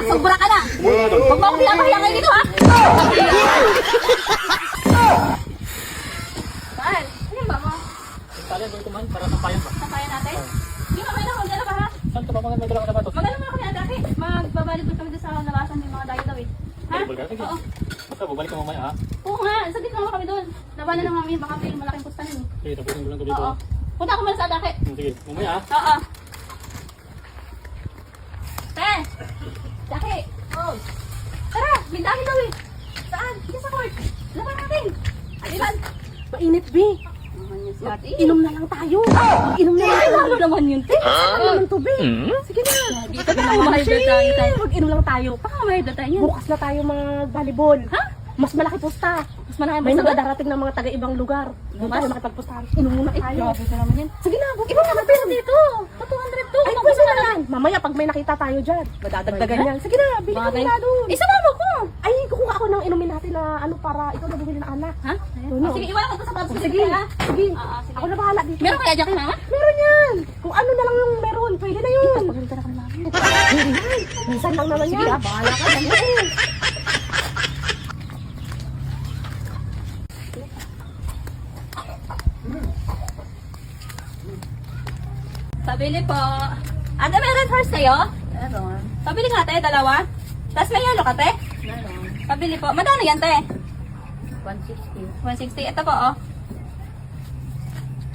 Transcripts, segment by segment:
sobra ka na. Huwag mo ako pinapahiya ngayon dito, ha? Saan? Ano ba mo? Kalian ko kumain para sampayan ba? Sampayan natin? Hindi ka kayo na, huwag na ba, ha? Saan ka ba mga magdala ka na ba to? Magano muna kami na dati. Magbabalibot kami doon sa labasan yung mga dayo daw, eh. Ha? Balibol ka? Sige. Oo. Basta bubalik ka mamaya ha? Oo nga, saglit naman kami doon. Labanan lang namin, baka may malaking pustahan, eh. Sige, tapusin ko lang ko dito. Oo. Punta ako muna sa daki. Sige, mamaya ha? Oo. Te! Daki! Oh! Tara! May dami daw eh! Saan? Dito sa court! Laban natin! Aliban! Mainit, B. Naman yun si ate. Inom na lang tayo. Inom na lang. Ay, lalo naman yun, te! Ano naman to, B? Sige na. Dito na lang mahal blood tayo. Mag-inom lang tayo. Baka mahal blood tayo yan. Bukas na tayo mag-volleyball. Ha? Mas malaki pusta. Mas malaki May ba sa darating ng mga taga-ibang lugar. Doon tayo makipagpustahan. Inom muna tayo. Grabe ka naman yan. Sige na, bukas Iba ka pera dito! Pa 200 to! Ay, pwede na lang. Mamaya, pag may nakita tayo dyan, madadagdagan yan. Sige na, bili ka muna doon. Isama ko! Ay, kukuha ako ng inumin natin na ano para ikaw na bumili ng alak. Ha? Ano? Sige, iwanan ko to sa babs. Sige, ha? sige. Sige. Ako na bahala dito. Meron kaya dyan kay mama? Meron yan. Kung ano na lang yung meron, pwede na yun. Pagalitan ako ng mama. Hindi yan. Minsan lang naman yan. Sige, bahala ka. Pabili po. Ate, meron horse kayo? Meron. Pabili nga te, dalawa. Tapos may yelo ka te? Meron. Pabili po. Magkano yan te? 160. 160. Ito po oh.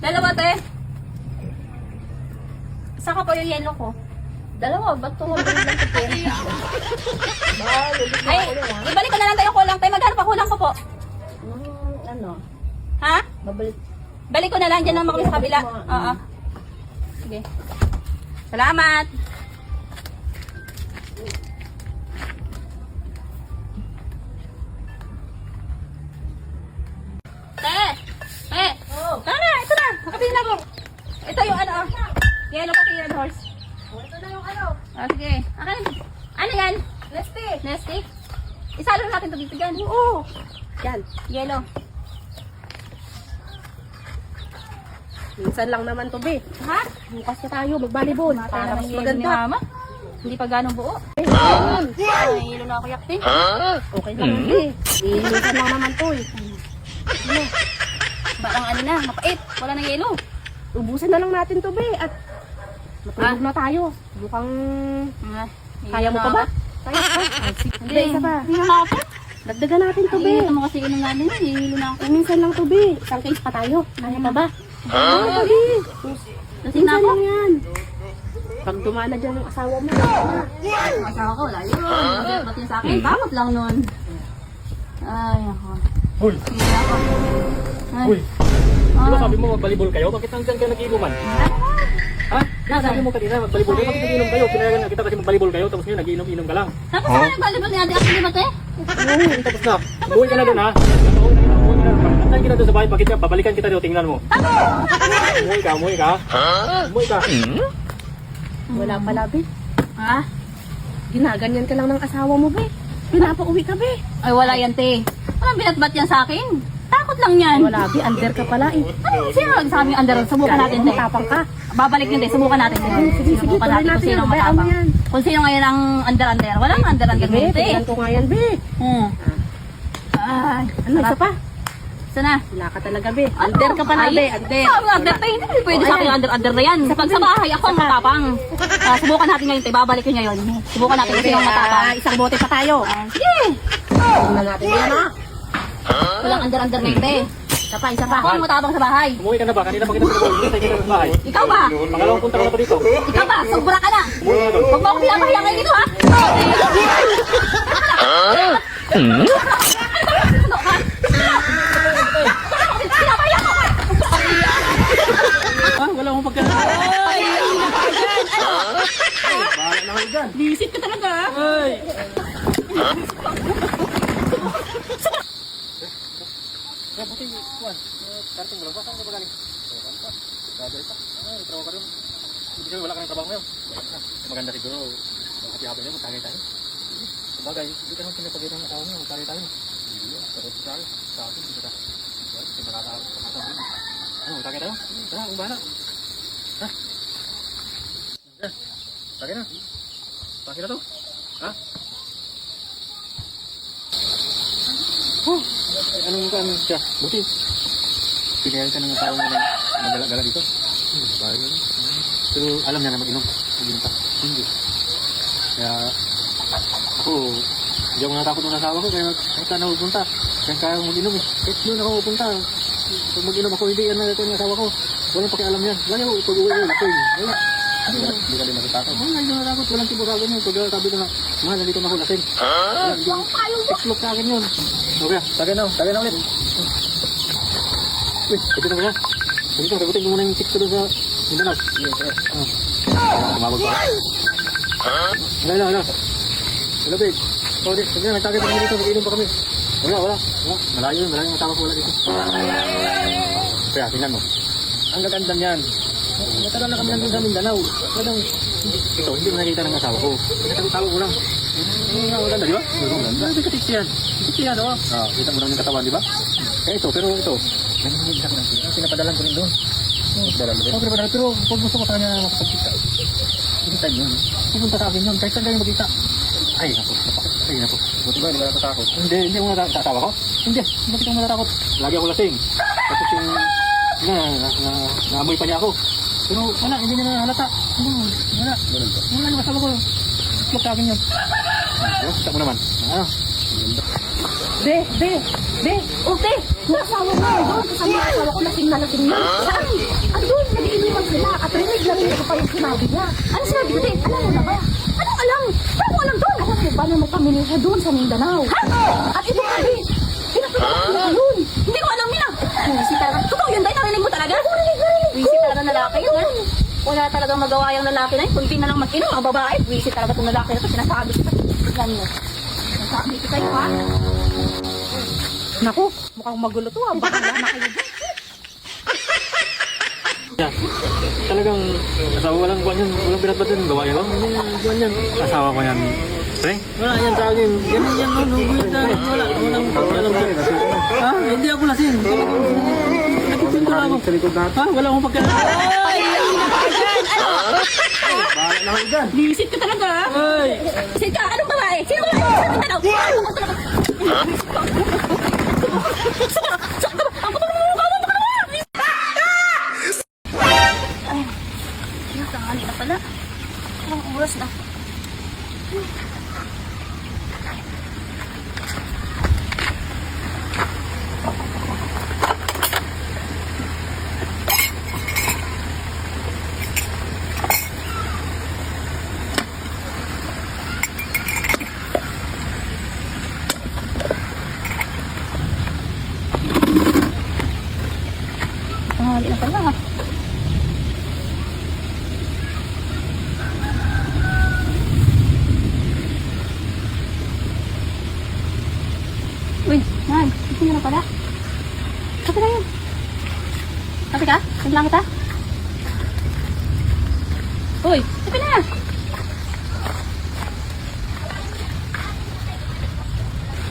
Dalawa te. Saka po yung yelo ko. Dalawa, ba't 200 lang ito? Ay, ibalik ko na lang tayo yung kulang te. Magkano pa kulang ko po? Ano? Ha? Babalik. Balik ko na lang dyan naman kami sa kabila. Oo. Sige. Salamat. Te! Tara na, ito na. Nakapili na ko. Ito yung ano. Yellow pati red horse. Ito na yung ano. Sige. Akin. Ano yan? Nesty. Nesty? Isalo natin ito dito dyan. Oo. Yan. Yellow. Minsan lang naman to, be. Ha? Bukas na tayo, mag-volleyball. Para mas Ni maganda. mama. Hindi pa ganong buo. Ayun. Ay, hilo na ako yakti. Okay lang, be. Minsan lang naman to, eh. Parang ano na, mapait. Wala nang yelo. Ubusin na lang natin to, be. At matulog na tayo. Mukhang kaya mo pa ba? Kaya pa. Hindi, isa pa. Hilo na ako. Dagdagan natin to, be. Ito mo kasi inom natin na. Hilo na ako. Minsan lang to, be. Isang case pa tayo. Kaya pa ba? Oo, be. Lasing na Minsan ako. lang yan. Pag dumana dyan yung asawa mo, Ang asawa ko, wala yun. Ba't yun sa akin? Bakit lang nun? Ay, ako. Hoy! Hindi ako. Ay. Hoy! Di ba sabi mo magbalibol kayo? Bakit nandyan kayo nag-iinuman? Ha? Di ba sabi mo kanina magbalibol kayo? Bakit nag-iinom kayo? Pinayagan na kita kasi magbalibol kayo tapos ngayon nag-iinom-inom ka lang. Tapos sa kanya balibot ni Ate Aki, di ba te? Oo, tapos na. Umuwi ka na doon ha? Umuwi ka na. Antayin kita doon sa bahay. Bakit ka? Babalikan kita doon. Tingnan mo. Umuwi ka, umuwi ka. Umuwi ka. wala pala, be. Ha? Ginaganyan ka lang ng asawa mo, be. Pinapauwi ka, be. Ay, wala yan te. Walang binatbat yan sa akin. Takot lang yan. Wala, be. Under ka pala, eh. Ano, sino nagsabi yung under? Subukan natin te. Matapang ka. Babalik yun te. Subukan natin te. Sige, sige. Subukan Tuloy natin kung natin sino yan. ang Bayaan mo matapang. yan. Kung sino ngayon ang under. Walang under Be, ngayon te. tignan ko nga yan, be. Ay, Ano, isa pa? sana. Wala ka talaga, be. Under ka pala, be. Under. Sabi nga, under tayo. Hindi pwede sa akin yung under na yan. Pag sa bahay, ako ang matapang. Subukan natin ngayon, tayo. Babalik yun ngayon. Subukan natin kung sino ang matapang. Isang bote pa tayo. Sige! Tingnan natin yan, ha? Walang under ngayon, te. Isa pa, isa pa. Ako ang matapang sa bahay. Umuwi ka na ba? Kanina pa kita pinabol. Hintay kita sa bahay. Ikaw ba? Pangalawang punta ka na pa dito. Ikaw ba? Sobra ka na. Umuwi ka na doon. Huwag mo ako pinapahiya ngayon dito, ha? Pinapahiya ko ka! Ha? Wala akong pagkakita. Bahala na kayo dyan. Visit ka talaga, ha? Ay! Kaya buti, Juan. Karating mo lang ba? Saan ka ba galing? Grabe pa. Ay, trabaho ka rin. Hindi ka wala ka ng trabaho ngayon. Maganda siguro. Hati-hati niya, magtagay tayo. Sabagay, hindi ka naman pinapagay ng asawa mo. Magtagay tayo. Pero sa akin, hindi ka. Kasi malataas sa mata mo. Ano, magtagay tayo? Tara, kung bahala. Ha? Tagay na. Paki na to. Ha? Oh, anong ka, anong siya? Buti. Pinayaran ka ng tao na magala-gala dito. Bahay yun. Pero alam niya na mag-inom. Mag-inom pa. Hindi. Kaya ako, hindi ako natakot ng asawa ko kaya kahit saan ako pupunta. Kaya kaya akong mag-inom eh. Kahit doon ako pupunta. Pag mag-inom ako, hindi yan na ito ng asawa ko. Walang pakialam yan. Lagi ako, pag uwi ko, ako wala. Hindi ka din natatakot. Oo, hindi natatakot. Walang tibukago nyo. Pag sabi ko na, mahal, nandito na ako lasing. Explok sa akin yun. Okay, tagay na ulit. Uy, pwede na ba? Pwede ka, sagutin mo muna yung chicks ko doon sa Mindanao. Tumawag ko. Hala. Hello, babe. Oh, di, sabi na, nagtagay pa kami dito. Mag-inom pa kami. Wala. Malayo yung tama ko wala dito. Kaya, tingnan mo. Ang gaganda niyan. Matagal na kami nandun sa Mindanao. Ito, hindi mo nakita ng asawa ko. Tago ko lang. Ang ganda, di ba? Ang katiksi yan. Katiksi yan, o. Kita mo lang yung katawan, di ba? Kaya ito, pero ito. Nanginigil ako ng pinapadalan ko rin doon. Pero pag gusto ko sa kanya makapagkita. Kita yun. Pupunta sa akin yun. Kahit saan kayo magkita. Ay, naku. Buti ba, hindi ka natatakot? Hindi mo natatakot ako? Hindi, bakit ako natatakot? Lagi ako lasing. Tapos yung, naamoy pa niya ako. Pero wala, hindi niya nahalata. Wala. Wala na kasama ko. Islok sa akin yun. Kita mo naman. Be. Oh, be. Yung asawa mo. Doon, kasama yung asawa ko. Lasing na. Saan? Doon, nag-iinuman sila. At rinig lang yung pa yung sinabi niya. Ano sinabi ko, te? Alam mo na ba? Anong alam? Paano mo alam doon? Alam mo ba na may pamilya siya doon sa Mindanao? Ha? At ito nga, be. Pinapagod ko yun. Hindi ko alam nila. Wisit talaga. Totoo yun, dahil narinig mo talaga? Wisit talaga na lalaki yun, ha? Wala talagang magawa yung lalaki na yun. Kunti na lang mag-inom, ang babae. Wisit talaga itong lalaki na ito. Sinasabi ko. Tignan mo. Sinasabi ko sa'yo, ha? Naku, mukhang magulo to, ha? Baka wala na kayo dyan. Talagang asawa walang buwan yan. Walang binatbat yan. Gawa yan. Buwan yan. Asawa ko yan. Pre? Wala yan sa akin. Ganun yan. Nunggulit na. Walang pakialam ko. Ha? Hindi ako lasing. Nakipinto na ako. Ha? Wala akong pagkain. Bahala na ako dyan. Visit ka talaga, ha? Ay! Visit ka? Anong babae? Sino babae? Sa Mindanao? Ano ka talaga? Tanghali na pala. Anong oras na? Tanghali na pala. Uy, man, gising ka na pala. Kape na yun. Kape ka? Naglang kita? Uy, kape na!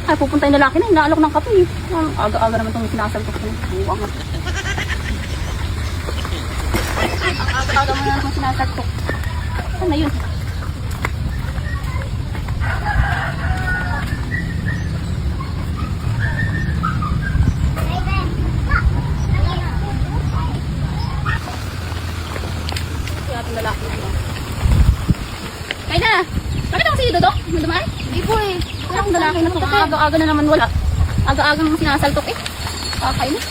Ay, pupunta yung lalaki na. Inaalok ng kape eh. Aga-aga naman itong sinasaltok ko. Buwang nga. Aga-aga mo na itong sinasaltok. Saan na yun? Lalaki na yun. Kaya na! Bakit ako si Dodong? Madumaan? Hindi po eh. Wala akong lalaki na ito. Aga-aga na naman wala. Aga-aga naman sinasaltok eh. Kakay na.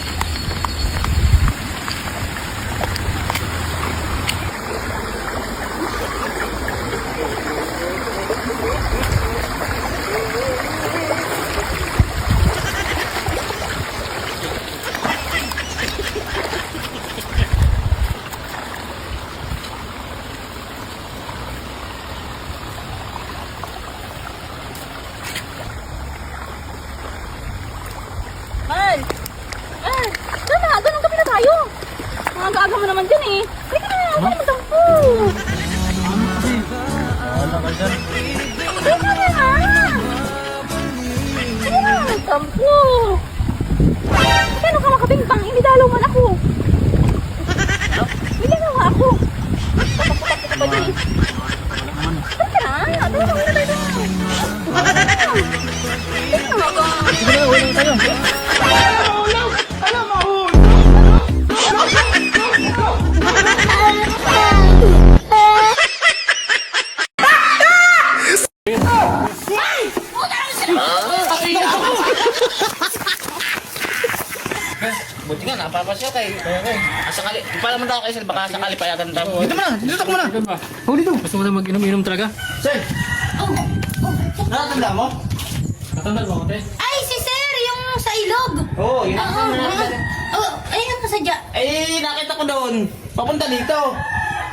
Ganun kami na tayo. Aga-aga mo naman dyan eh. Halika na, wala naman tampo. Halika na nga. Sige na, tampo. Kaya ka makabimbang, hindi dalaw man ako. Hindi na nga ako. Tapak-tapak ka ba dyan? Halika na, dalaw na tayo. Buti nga, napapasya kayo. Kaya nga eh. Sakali, di pa naman ako kayo, sir. Baka sakali payagan tayo. Dito mo na, dito ko muna. Ganun ba? Oh, dito. Gusto mo na mag-inom-inom talaga? Sir, nakatanda mo? Katandaan mo, ate? Ay, si sir, yung sa ilog. Oo, yun Oo, ayun ang sadya. Eh, nakita ko doon. Papunta dito.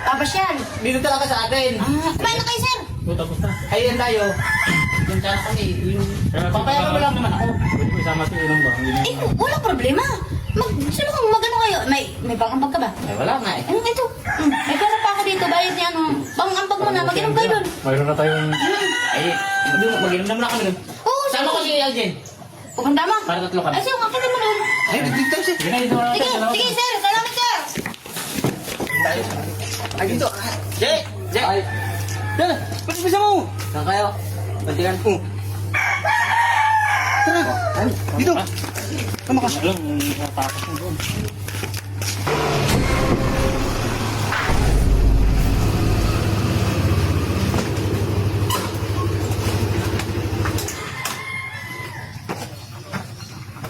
Papasyal. Dito talaga sa atin. Kumain na kayo, sir. Oo, tapos na. Ayun tayo. Doon tayo kami. Papayagan mo lang naman ako. Pwede ko isama sa inom ba? Hindi Eh, walang problema. Sino kung magano kayo? May pang-ambag ka ba? Ay, wala nga eh. Ano ito? May pera pa ako dito. Bayad niya, pang-ambag mo na. Mag-inom kayo doon. Mayroon na tayong... Ay, mag-inom na muna kami doon. Oo, Sama ko si Aljen. pupunta mo. Para tatlo kami. Ay, siya, makita mo doon. Ay, dito sir. Sige na, dito na. Sige, sige, sir. Salamat, sir. Ay, dito. Jay! Jay! Ay. Yan! Pati bisa mo! Saan kayo? Bantikan po. Tara! Dito! Tama ka. Alam, natapos mo doon.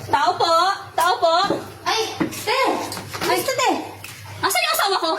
Tao po! Tao po! Ay, te. Ay, te. Asan yung asawa ko?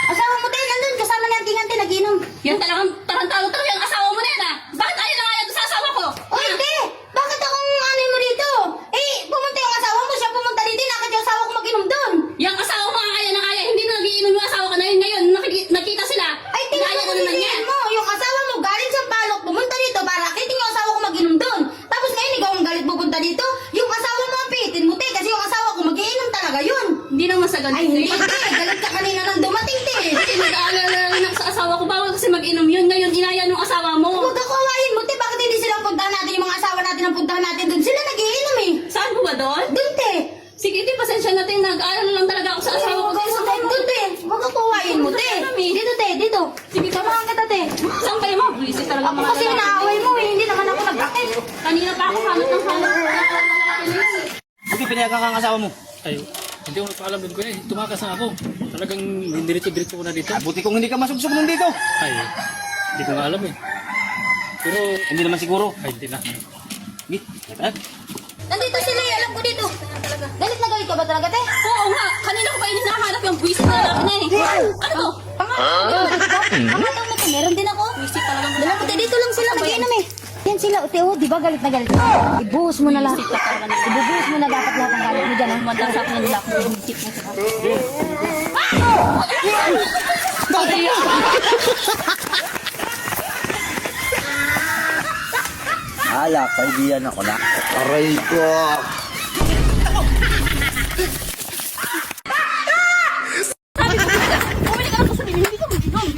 Asawa mo, te. Nandun. Kasama ni Anting-Ante. Nag-inom. Yan talagang tarantado talaga yung asawa mo na yan ah! Bakit ayaw na ayaw sa asawa ko? Oy, te. Bakit akong ano mo dito? Eh, pumunta yung asawa mo. Siya pumunta dito. Nakit yung asawa ko mag-inom doon. Yung asawa mo ang ayaw na ayaw. Hindi na nagiinom yung asawa ko na yun. Ngayon, nakita sila. Ay, tingnan Inaaya mo ko naman yan. mo. Yung asawa mo galing sa palok. Pumunta dito para kiting yung asawa ko mag-inom doon. Tapos ngayon, ikaw ang galit pupunta dito. Yung asawa mo ang pitin mo, te. Kasi yung asawa ko mag-iinom talaga yun. Hindi naman sa ganun. Ay, hindi, te. Galit ka kanina nang dumating, te. Kasi nag-aalala lang sa asawa ko. Bawal kasi mag-inom yun. Ngayon, inaya nung asawa mo. Huwag ka kawain mo, te. Bakit hindi silang puntahan natin yung mga asawa natin ang puntahan natin doon? Sila nag-iinom eh. Saan ko ba doon? Doon, te. Sige, di pasensya natin. Nag-aalala lang talaga ako sa asawa ko. Doon, te. Huwag ka kawain mo, te. Dito, te. Dito. Sige, samahan kita, te. Saan kayo mo? Buisit talaga Ako mga kasi lalaki. naaway mo eh. Hindi naman ako nag-akit. Kanina pa ako hanap ng hanap. Buti pinayagan ka ang asawa mo. Ay, hindi ko nakaalam doon ko eh. Tumakas na ako. Talagang diretso-diretso ko na dito. Buti kung hindi ka masugsog nung dito. Ay, hindi ko nga alam eh. Pero, Hindi naman siguro. ay, hindi na. Git, eh. Nandito sila eh. Alam ko dito. Galit na galit ka ba talaga, te? Oo nga. Kanina ko pa ini nahanap yung buisit na lalaki na eh. Ano to? Pangatang mo to. Meron din ako. Buisit talagang Dala ko, te. Dito lang sila nag-iinom eh. Yan sila, te. Oh, di ba galit na galit ka? Ibuhos mo na lahat. Ibubuhos mo na dapat lahat ng galit mo dyan, ha? Madang sa akin nila ako yung buisit na sila. Hala, kaibigan ako na. Aray ko. Sabi ko talaga, bumili ka ng kasunod, hindi ka mag-inom.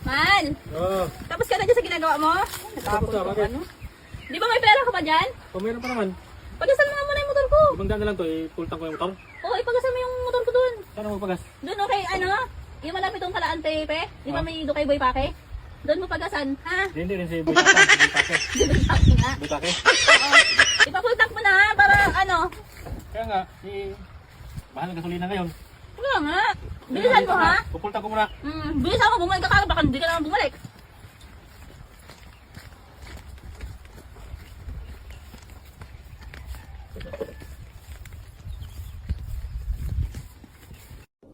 Man, Oo. tapos ka na dyan sa ginagawa mo? Tapos na, bakit? Di ba may pera ka pa dyan? Oh, meron pa naman. Pagasan mo nga muna yung motor ko. 500 na lang to, ipultang ko yung motor. Oo, ipagasan mo yung motor ko dun. Saan ako magpagas? Doon okay, ano? Yung malapit yung kalaan pe? Di ba may Dukay Boy Pake? Doon mo pagasan, ha? Hindi rin si Butake. Butake. Pake nga. Butake. Oo. Ipa-full tank mo na ha, para ano? Kaya nga, mahal ang gasolina ngayon. Wala nga. Bilisan mo ha? Pupultang ko muna. Bilisan mo, bumalik ka kagad, baka hindi ka naman bumalik.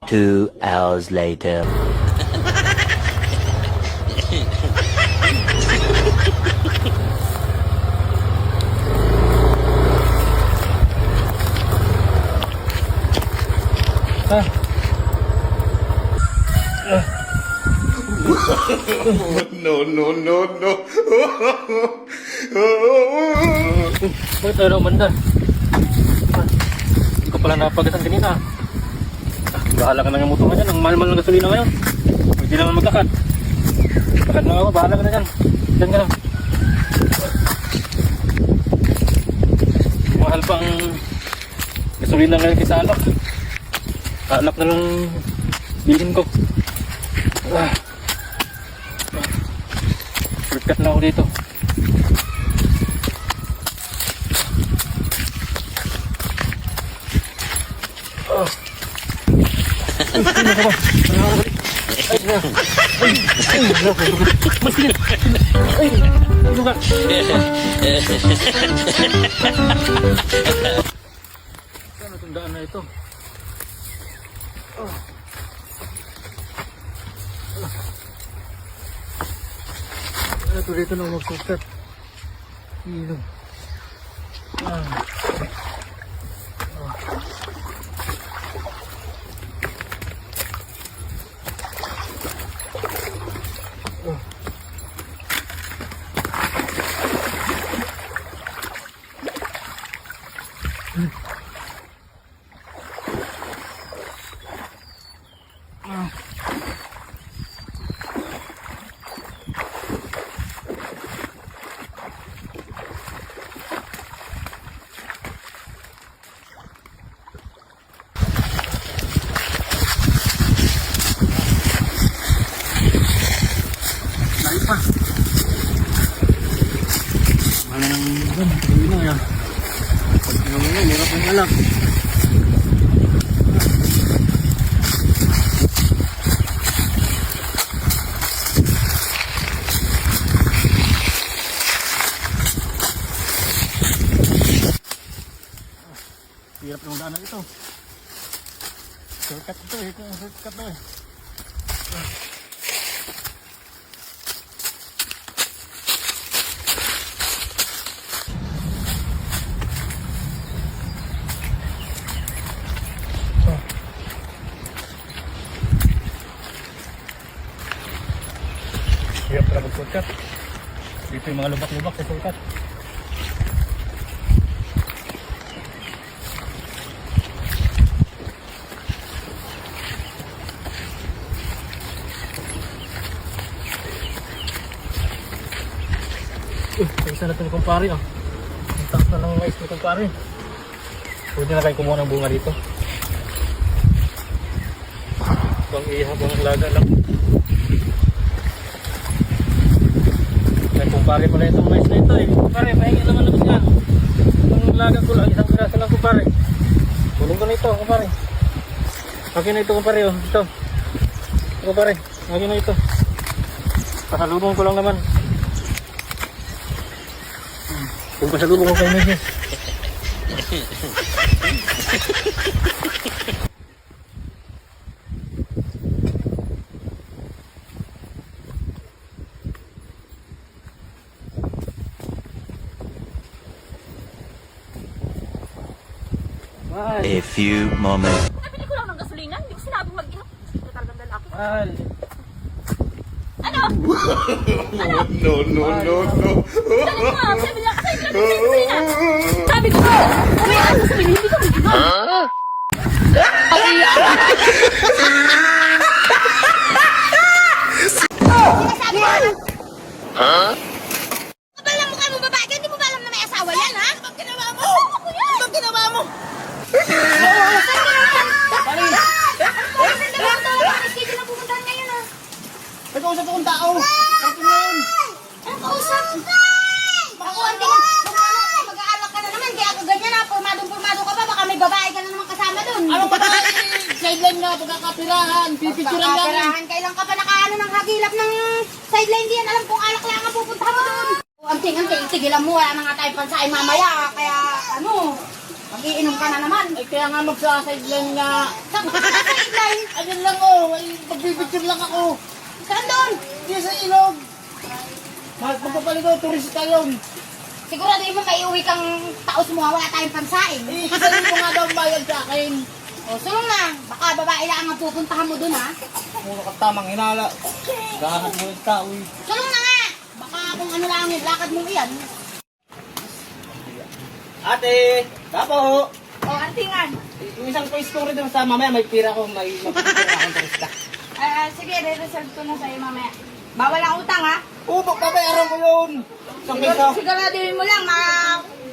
Two hours later. Bakit tayo na umanda? Hindi ko pala napagasan kanina. Bahala ka na ng motor ka dyan. Ang mahal-mahal ng gasolina ngayon. Hindi naman magkakad. Bakit na ako? Bahala ka na dyan. Dyan ka lang. Mahal pang gasolina ngayon kaysa alak. Alak na lang bilhin ko. Shortcut na ako dito. Saan itong daan na ito? Ito dito na magsukat. Ilong. Mana nang ini ya? Namanya merah pengalak. Hirap ng daanan ito. Shortcut ito eh. Shortcut to eh. Hirap pala mag-shortcut. Dito yung mga lubak-lubak sa shortcut. Isa na ito ni kumpare ah. Ang taas na ng mais ni kumpare. Pwede na kayo kumuha ng bunga dito. Bang ihap ang laga lang. May kumpare pala itong mais na ito eh. Kumpare, pahingi naman lang siya. Ang laga ko lang, isang piraso lang kumpare. Tulong ko na ito kumpare. Akin na ito kumpare oh. Ito. Kumpare, akin na ito. Pasalubong ko lang naman. Kung pasalubong ko kayo na A few moments. Nabili ko lang ng gasolina. Hindi ko sinabing mag-inom. Ito talagang lalaki. Mahal. Ano? No. Dali mo nga. Sabi lang kasi lang ng gasolina. Sabi ko nga. Uwi ako sa hindi ko mag-inom. Kapal lang mukha mo babae, hindi mo ba alam na may asawa yan, ha? Ano bang ginawa mo? Ano ko yan? Ano bang ginawa mo? Sige na pumuntahan ngayon, ha? May kausap akong tao. Kapag na yun. Anong kausap? Ako, hindi ka. Mag-aalak ka na naman, kaya ako ganyan, ha? Purmadong-purmado ka pa, baka may babae ka na naman kasama dun. Anong ba tayo? Sideline nga, pagkakapirahan. Pipicturean lang. Pagkakapirahan, kailan ka pa nakaano ng hagilap ng sideline, di yan alam kung alak lang ang pupunta mo dun. Anting-anting, tigilan mo, wala na nga tayo pansain mamaya, kaya ano, mag-iinom ka na naman. Ay, kaya nga magsa-sideline nga. Saan ka na sideline? Ayun lang oh. Ay, pagpipicture lang ako. Saan doon? Diyan sa ilog. Magpapaligo, turista yun. Sigurado mo may iuwi kang taos mo, wala tayong pansain. Eh, isayin mo nga daw ang bayad sa akin. O, sulong na. Baka babae lang ang pupuntahan mo dun, ha? Puro ka tamang hinala. Gahanap mo yung tao eh. Sulong na nga. Baka kung ano lang yung lakad mo iyan. Ate, tapo. O, antingan. Yung isang toy story doon sa mamaya, may pira ko, may mapapira akong turista. Sige, re-reserve ko na sa'yo mamaya. Bawal ang utang, ha? Oo, babayaran ko yun. Isang peso. Siguraduhin mo lang,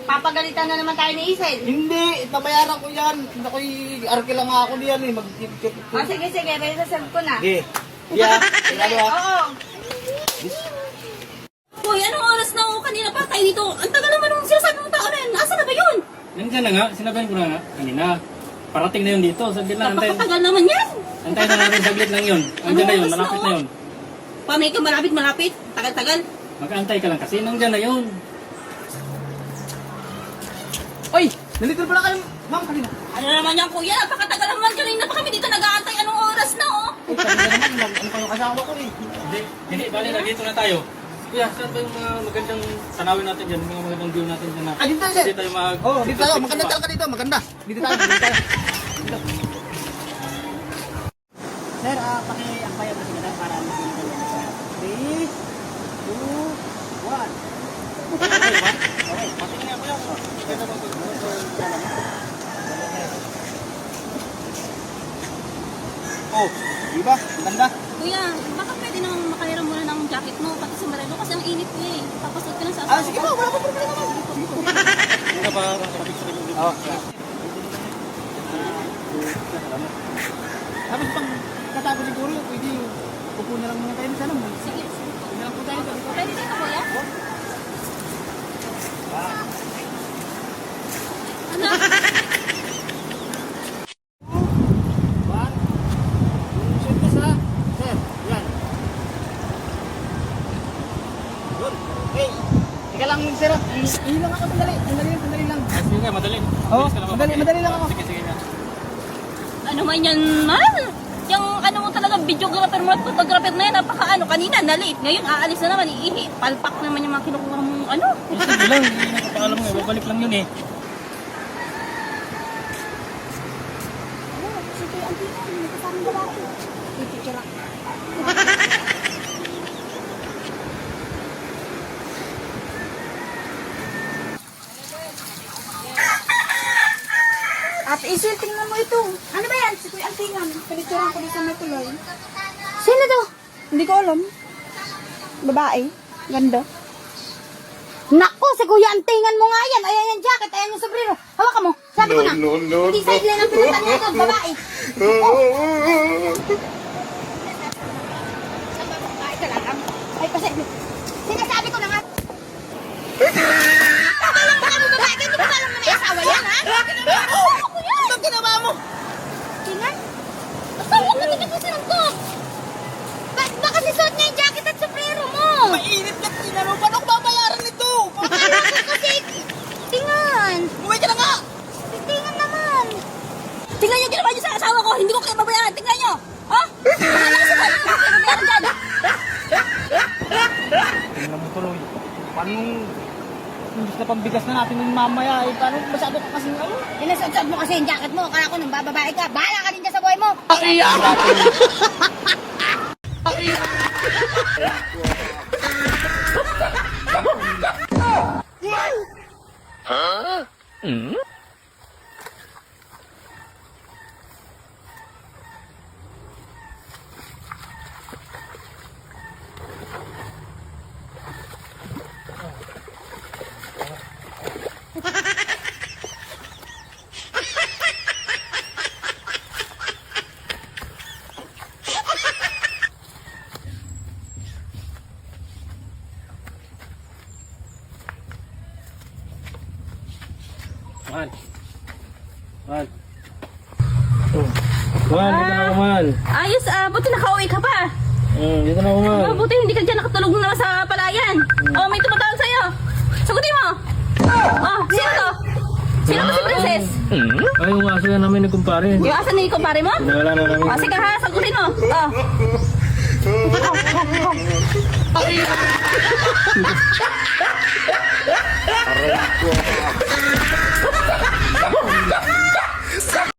papagalitan na naman tayo ni Isel. Hindi, babayaran ko yan. Hindi ako'y arke lang ako diyan eh. O, sige, re-reserve ko na. Sige. Yeah, sigurado ha. Oo. Hoy, anong oras na ako kanina pa tayo dito? Ang tagal naman nung sinasabi ng tao na yun. Asa na ba yun? Nandiyan na nga, sinabihan ko na nga kanina. Parating na yun dito, sabi na, antayin. Napakatagal naman yan. Antayin na natin saglit lang yun. Andiyan na yun, oras na, malapit na oh? yun. Pamay ka malapit. Tagal-tagal. Mag-antay ka lang kasi nandiyan na yun. Oy! Nandito pala kayo, ma'am, kanina. Ano naman yan, kuya? Napakatagal naman. Kanina pa kami dito nag-aantay. Anong oras na, oh? Eh, kanina naman, ano pa yung kasama ko eh. Hindi, bali na dito na tayo. Kuya, saan ba yung mga magandang tanawin natin dyan? Mga magandang view natin dyan na? Ah, dito tayo, sir. Hindi tayo mag... Oh, dito tayo. Maganda talaga dito. Maganda. Dito tayo. Dito tayo. Dito. Sir, paki-ampaya mo sila para mag-video ko sa 3, 2, 1. Okay, patingin nga kuya. Oh, di ba? Maganda. Kuya, baka pwede nang makahiram muna ng jacket mo. Pati sombrero kasi ang init ko eh. Papasok ka lang sa Ah, sige po. Wala pa problema naman. Ano ba? Kapit sa rin. Oh, tapos pag katapos siguro, pwede upo na lang muna tayo sa alam. Sige. Pwede na lang po tayo dito. Pwede dito, kuya? Ano? One. Shoot this ha. Sir, yan. Good. Hey, teka lang sir. Ilang ako, sandali lang. Sige nga, madali. Oh, Bilis ka lang, madali lang ako. Sige nga. Ano man yan, man? Yung ano mo talaga, videographer mo at photographer na yan, napaka kanina, na-late. Ngayon, aalis na naman, iihi. Palpak naman yung mga kinukuha mong ano. Sige lang, hindi na kapaalam mo. Babalik lang yun eh. Sige, ang tingnan. May kasamang babae. Pipicture ako. Ate Isil, tingnan mo ito. Ano ba yan? Si Kuya Antingan. Pinicturean ko dito sa may tuloy. Sino to? Hindi ko alam. Babae. Ganda. Nako, si Kuya Antingan mo nga yan. Ayan yung jacket, ayan yung sombrero. Hawakan mo. Sabi ko na. Hindi sideline ang pinuntan nito, babae. Babae ka lang. Ay, pasensya. Sinasabi ko na nga. Tama lang ba kami babae? Hindi ko alam na may asawa yan, ha? Anong ginawa mo? Tingnan? Saan mo natin ko? Ba kasi suot niya yung jacket at sombrero mo? Mainit na tinanong. Paano ko babayaran nito? Kasi, tingnan. Umuwi ka na nga. Tingnan naman. Tingnan nyo, ginawa nyo sa asawa ko. Hindi ko kayo babayaran. Tingnan nyo. Ha? Bahala ka sa kanya. Babayaran dyan. Tingnan mo tuloy. Paano imbis na pambigas na natin yung mamaya eh. Paano masyado ka kasing ano? Inasad mo kasi yung jacket mo. Akala ko nang bababae ka. Bahala ka din dyan sa buhay mo. Man. Man. Man, dito na ako, man. Ayos, buti nakauwi ka pa. Dito na ako, man. Buti hindi ka dyan nakatulog na sa palayan. Oh, may tumatawag sa'yo. Sagutin mo. Oh, sino to? Sino to si Princess? Ay, yung aso yan namin nagkumpare. Yung asa ni kumpare mo? Pinawala na namin. Oh, sige ha, sagutin mo. Oh.